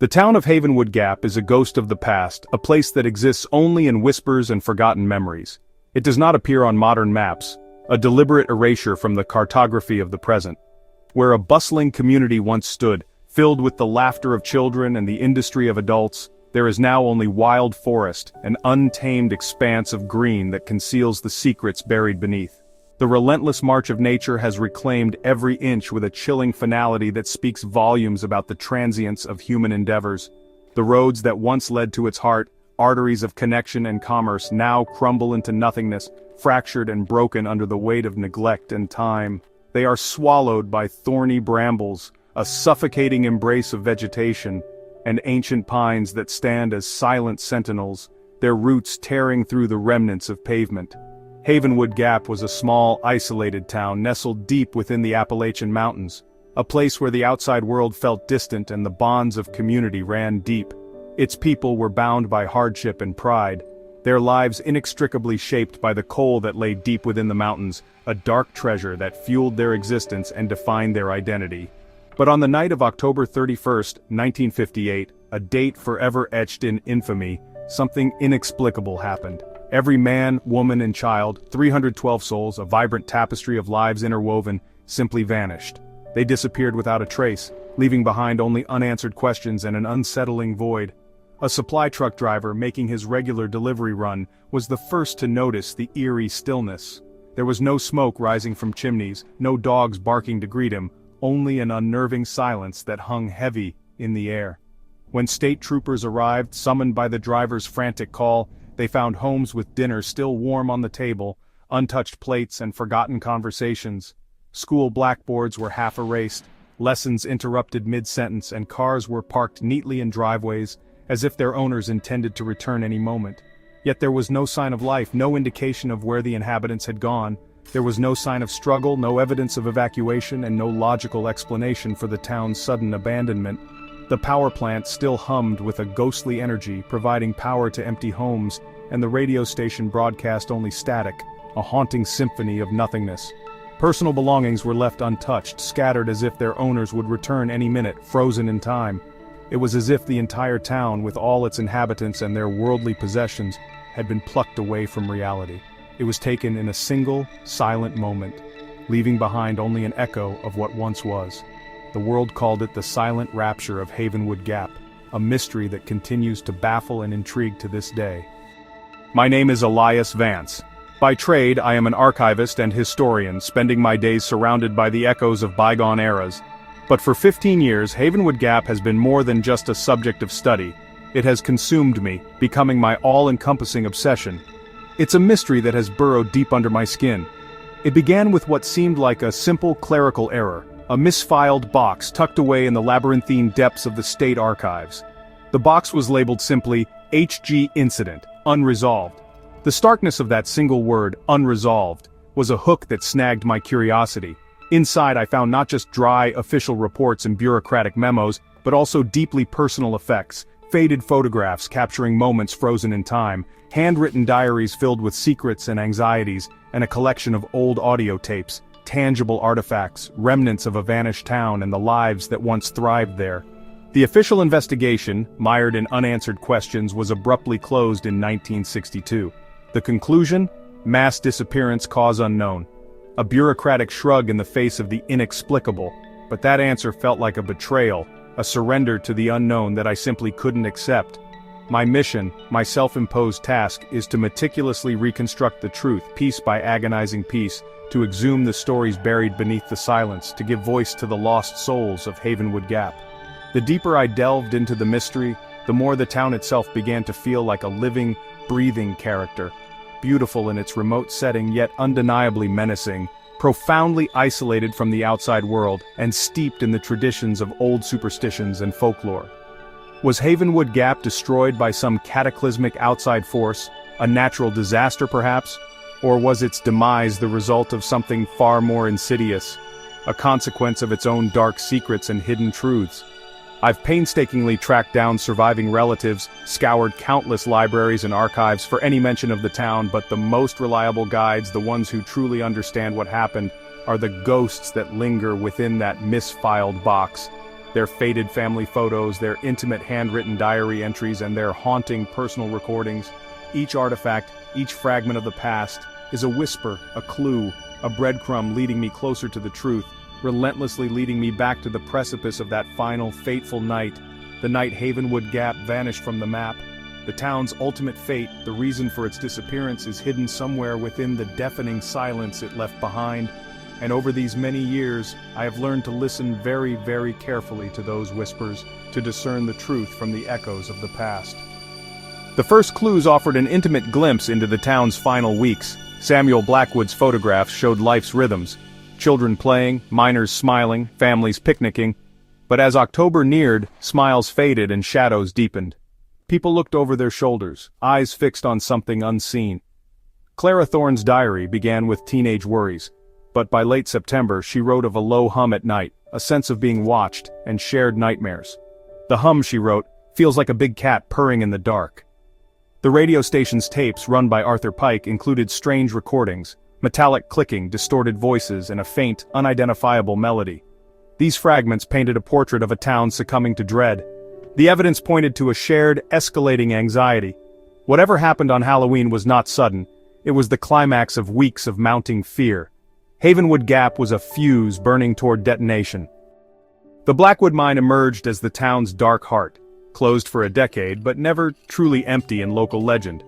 The town of Havenwood Gap is a ghost of the past, a place that exists only in whispers and forgotten memories. It does not appear on modern maps, a deliberate erasure from the cartography of the present. Where a bustling community once stood, filled with the laughter of children and the industry of adults, there is now only wild forest, an untamed expanse of green that conceals the secrets buried beneath. The relentless march of nature has reclaimed every inch with a chilling finality that speaks volumes about the transience of human endeavors. The roads that once led to its heart, arteries of connection and commerce, now crumble into nothingness, fractured and broken under the weight of neglect and time. They are swallowed by thorny brambles, a suffocating embrace of vegetation, and ancient pines that stand as silent sentinels, their roots tearing through the remnants of pavement. Havenwood Gap was a small, isolated town nestled deep within the Appalachian Mountains, a place where the outside world felt distant and the bonds of community ran deep. Its people were bound by hardship and pride, their lives inextricably shaped by the coal that lay deep within the mountains, a dark treasure that fueled their existence and defined their identity. But on the night of October 31st, 1958, a date forever etched in infamy, something inexplicable happened. Every man, woman, and child, 312 souls, a vibrant tapestry of lives interwoven, simply vanished. They disappeared without a trace, leaving behind only unanswered questions and an unsettling void. A supply truck driver making his regular delivery run was the first to notice the eerie stillness. There was no smoke rising from chimneys, no dogs barking to greet him, only an unnerving silence that hung heavy in the air. When state troopers arrived, summoned by the driver's frantic call, they found homes with dinner still warm on the table, untouched plates and forgotten conversations. School blackboards were half erased, lessons interrupted mid-sentence, and cars were parked neatly in driveways, as if their owners intended to return any moment. Yet there was no sign of life, no indication of where the inhabitants had gone. There was no sign of struggle, no evidence of evacuation, and no logical explanation for the town's sudden abandonment. The power plant still hummed with a ghostly energy, providing power to empty homes, and the radio station broadcast only static, a haunting symphony of nothingness. Personal belongings were left untouched, scattered as if their owners would return any minute, frozen in time. It was as if the entire town, with all its inhabitants and their worldly possessions, had been plucked away from reality. It was taken in a single, silent moment, leaving behind only an echo of what once was. The world called it the silent rapture of Havenwood Gap, a mystery that continues to baffle and intrigue to this day. My name is Elias Vance. By trade, I am an archivist and historian, spending my days surrounded by the echoes of bygone eras. But for 15 years, Havenwood Gap has been more than just a subject of study. It has consumed me, becoming my all-encompassing obsession. It's a mystery that has burrowed deep under my skin. It began with what seemed like a simple clerical error, a misfiled box tucked away in the labyrinthine depths of the state archives. The box was labeled simply, HG Incident, Unresolved. The starkness of that single word, unresolved, was a hook that snagged my curiosity. Inside I found not just dry, official reports and bureaucratic memos, but also deeply personal effects, faded photographs capturing moments frozen in time, handwritten diaries filled with secrets and anxieties, and a collection of old audio tapes, tangible artifacts, remnants of a vanished town and the lives that once thrived there. The official investigation, mired in unanswered questions, was abruptly closed in 1962. The conclusion? Mass disappearance, cause unknown. A bureaucratic shrug in the face of the inexplicable, but that answer felt like a betrayal, a surrender to the unknown that I simply couldn't accept. My mission, my self-imposed task, is to meticulously reconstruct the truth, piece by agonizing piece, to exhume the stories buried beneath the silence, to give voice to the lost souls of Havenwood Gap. The deeper I delved into the mystery, the more the town itself began to feel like a living, breathing character, beautiful in its remote setting yet undeniably menacing, profoundly isolated from the outside world, and steeped in the traditions of old superstitions and folklore. Was Havenwood Gap destroyed by some cataclysmic outside force, a natural disaster perhaps? Or was its demise the result of something far more insidious, a consequence of its own dark secrets and hidden truths? I've painstakingly tracked down surviving relatives, scoured countless libraries and archives for any mention of the town, but the most reliable guides, the ones who truly understand what happened, are the ghosts that linger within that misfiled box. Their faded family photos, their intimate handwritten diary entries, and their haunting personal recordings. Each artifact, each fragment of the past, is a whisper, a clue, a breadcrumb leading me closer to the truth, relentlessly leading me back to the precipice of that final, fateful night, the night Havenwood Gap vanished from the map. The town's ultimate fate, the reason for its disappearance, is hidden somewhere within the deafening silence it left behind. And over these many years, I have learned to listen very, very carefully to those whispers, to discern the truth from the echoes of the past. The first clues offered an intimate glimpse into the town's final weeks. Samuel Blackwood's photographs showed life's rhythms. Children playing, miners smiling, families picnicking. But as October neared, smiles faded and shadows deepened. People looked over their shoulders, eyes fixed on something unseen. Clara Thorne's diary began with teenage worries. But by late September she wrote of a low hum at night, a sense of being watched, and shared nightmares. The hum, she wrote, feels like a big cat purring in the dark. The radio station's tapes, run by Arthur Pike, included strange recordings, metallic clicking, distorted voices, and a faint, unidentifiable melody. These fragments painted a portrait of a town succumbing to dread. The evidence pointed to a shared, escalating anxiety. Whatever happened on Halloween was not sudden. It was the climax of weeks of mounting fear. Havenwood Gap was a fuse burning toward detonation. The Blackwood mine emerged as the town's dark heart, closed for a decade but never truly empty in local legend.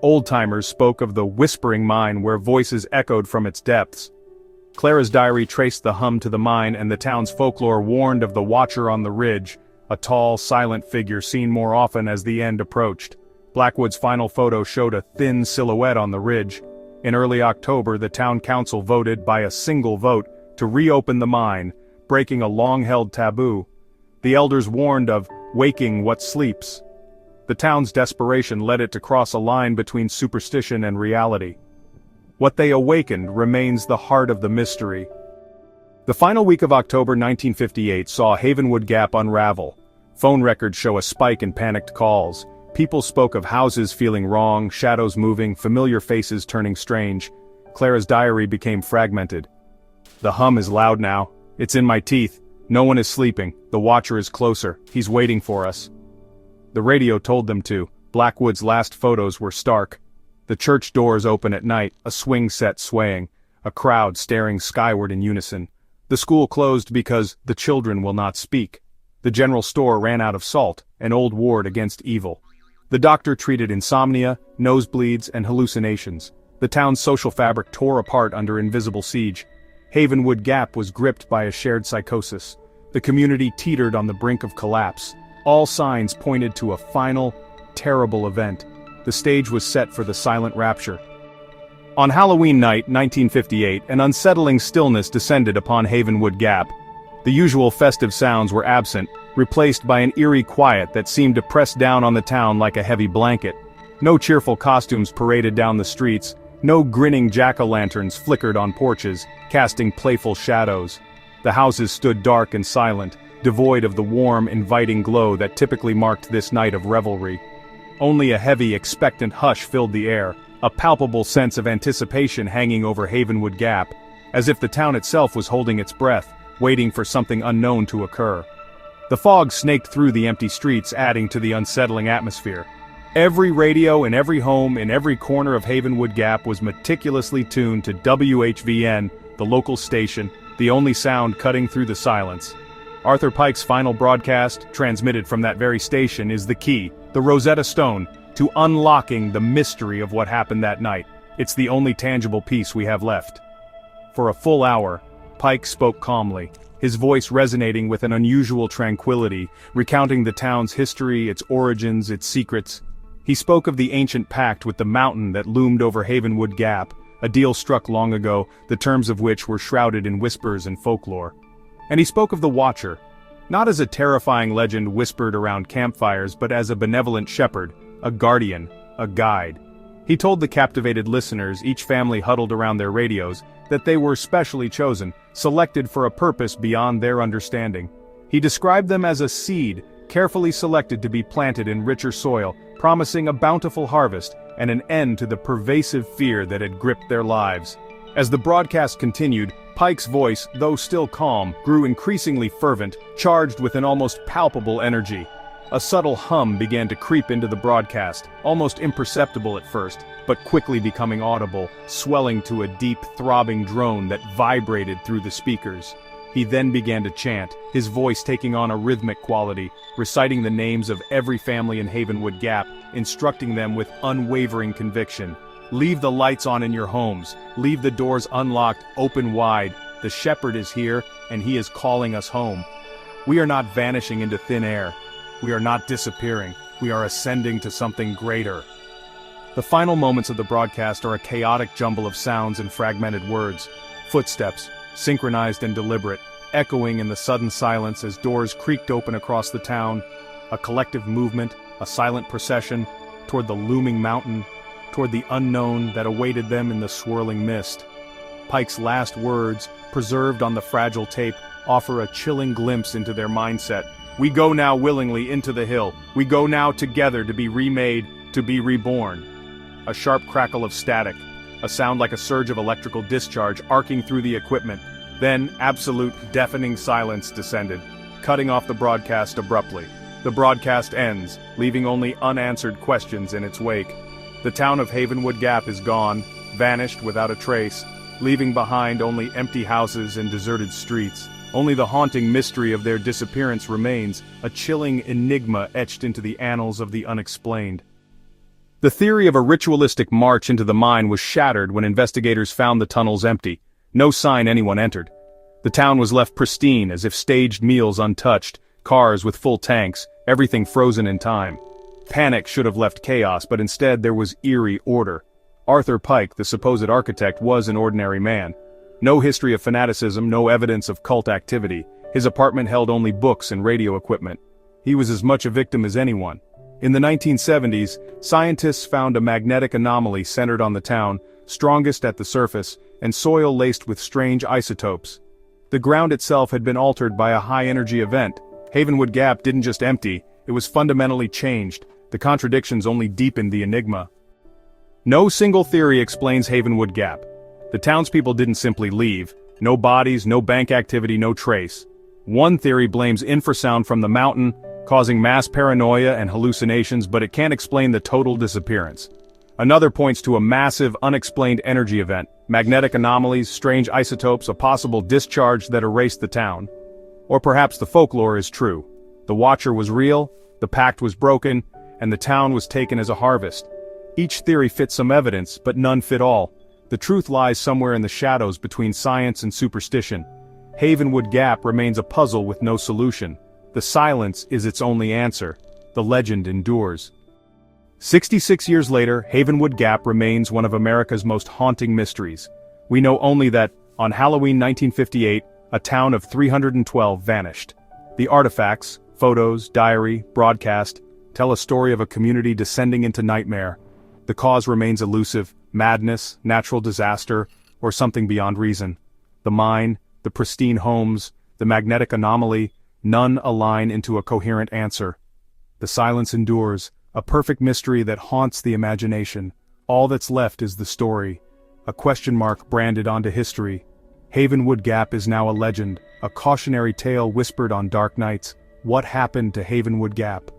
Old-timers spoke of the whispering mine where voices echoed from its depths. Clara's diary traced the hum to the mine, and the town's folklore warned of the watcher on the ridge, a tall, silent figure seen more often as the end approached. Blackwood's final photo showed a thin silhouette on the ridge. In early October, the town council voted by a single vote to reopen the mine, breaking a long-held taboo. The elders warned of waking what sleeps. The town's desperation led it to cross a line between superstition and reality. What they awakened remains the heart of the mystery. The final week of October 1958 saw Havenwood Gap unravel. Phone records show a spike in panicked calls. People spoke of houses feeling wrong, shadows moving, familiar faces turning strange. Clara's diary became fragmented. The hum is loud now. It's in my teeth. No one is sleeping. The watcher is closer. He's waiting for us. The radio told them to. Blackwood's last photos were stark. The church doors open at night, a swing set swaying, a crowd staring skyward in unison. The school closed because the children will not speak. The general store ran out of salt, an old ward against evil. The doctor treated insomnia, nosebleeds, and hallucinations. The town's social fabric tore apart under invisible siege. Havenwood Gap was gripped by a shared psychosis. The community teetered on the brink of collapse. All signs pointed to a final, terrible event. The stage was set for the silent rapture. On Halloween night, 1958, an unsettling stillness descended upon Havenwood Gap. The usual festive sounds were absent, replaced by an eerie quiet that seemed to press down on the town like a heavy blanket. No cheerful costumes paraded down the streets, no grinning jack-o'-lanterns flickered on porches, casting playful shadows. The houses stood dark and silent, devoid of the warm, inviting glow that typically marked this night of revelry. Only a heavy, expectant hush filled the air, a palpable sense of anticipation hanging over Havenwood Gap, as if the town itself was holding its breath, waiting for something unknown to occur. The fog snaked through the empty streets, adding to the unsettling atmosphere. Every radio in every home in every corner of Havenwood Gap was meticulously tuned to WHVN, the local station, the only sound cutting through the silence. Arthur Pike's final broadcast, transmitted from that very station, is the key, the Rosetta Stone, to unlocking the mystery of what happened that night. It's the only tangible piece we have left. For a full hour, Pike spoke calmly, his voice resonating with an unusual tranquility, recounting the town's history, its origins, its secrets. He spoke of the ancient pact with the mountain that loomed over Havenwood Gap, a deal struck long ago, the terms of which were shrouded in whispers and folklore. And he spoke of the Watcher, not as a terrifying legend whispered around campfires, but as a benevolent shepherd, a guardian, a guide. He told the captivated listeners, each family huddled around their radios, that they were specially chosen, selected for a purpose beyond their understanding. He described them as a seed, carefully selected to be planted in richer soil, promising a bountiful harvest and an end to the pervasive fear that had gripped their lives. As the broadcast continued, Pike's voice, though still calm, grew increasingly fervent, charged with an almost palpable energy. A subtle hum began to creep into the broadcast, almost imperceptible at first, but quickly becoming audible, swelling to a deep, throbbing drone that vibrated through the speakers. He then began to chant, his voice taking on a rhythmic quality, reciting the names of every family in Havenwood Gap, instructing them with unwavering conviction. Leave the lights on in your homes. Leave the doors unlocked, open wide. The shepherd is here, and he is calling us home. We are not vanishing into thin air. We are not disappearing. We are ascending to something greater. The final moments of the broadcast are a chaotic jumble of sounds and fragmented words. Footsteps, synchronized and deliberate, echoing in the sudden silence as doors creaked open across the town. A collective movement, a silent procession, toward the looming mountain, toward the unknown that awaited them in the swirling mist. Pike's last words, preserved on the fragile tape, offer a chilling glimpse into their mindset. We go now willingly into the hill. We go now together to be remade, to be reborn. A sharp crackle of static, a sound like a surge of electrical discharge arcing through the equipment. Then, absolute, deafening silence descended, cutting off the broadcast abruptly. The broadcast ends, leaving only unanswered questions in its wake. The town of Havenwood Gap is gone, vanished without a trace, leaving behind only empty houses and deserted streets. Only the haunting mystery of their disappearance remains, a chilling enigma etched into the annals of the unexplained. The theory of a ritualistic march into the mine was shattered when investigators found the tunnels empty. No sign anyone entered. The town was left pristine, as if staged meals untouched, cars with full tanks, everything frozen in time. Panic should have left chaos, but instead there was eerie order. Arthur Pike, the supposed architect, was an ordinary man. No history of fanaticism, no evidence of cult activity. His apartment held only books and radio equipment. He was as much a victim as anyone. In the 1970s, scientists found a magnetic anomaly centered on the town, strongest at the surface, and soil laced with strange isotopes. The ground itself had been altered by a high-energy event. Havenwood Gap didn't just empty, it was fundamentally changed. The contradictions only deepened the enigma. No single theory explains Havenwood Gap. The townspeople didn't simply leave. No bodies, no bank activity, no trace. One theory blames infrasound from the mountain, causing mass paranoia and hallucinations, but it can't explain the total disappearance. Another points to a massive, unexplained energy event, magnetic anomalies, strange isotopes, a possible discharge that erased the town. Or perhaps the folklore is true. The Watcher was real, the pact was broken, and the town was taken as a harvest. Each theory fits some evidence, but none fit all. The truth lies somewhere in the shadows between science and superstition. Havenwood Gap remains a puzzle with no solution. The silence is its only answer. The legend endures. 66 years later, Havenwood Gap remains one of America's most haunting mysteries. We know only that, on Halloween 1958, a town of 312 vanished. The artifacts, photos, diary, broadcast, tell a story of a community descending into nightmare. The cause remains elusive: madness, natural disaster, or something beyond reason. The mine, the pristine homes, the magnetic anomaly, none align into a coherent answer. The silence endures, a perfect mystery that haunts the imagination. All that's left is the story, a question mark branded onto history. Havenwood Gap is now a legend, a cautionary tale whispered on dark nights. What happened to Havenwood Gap?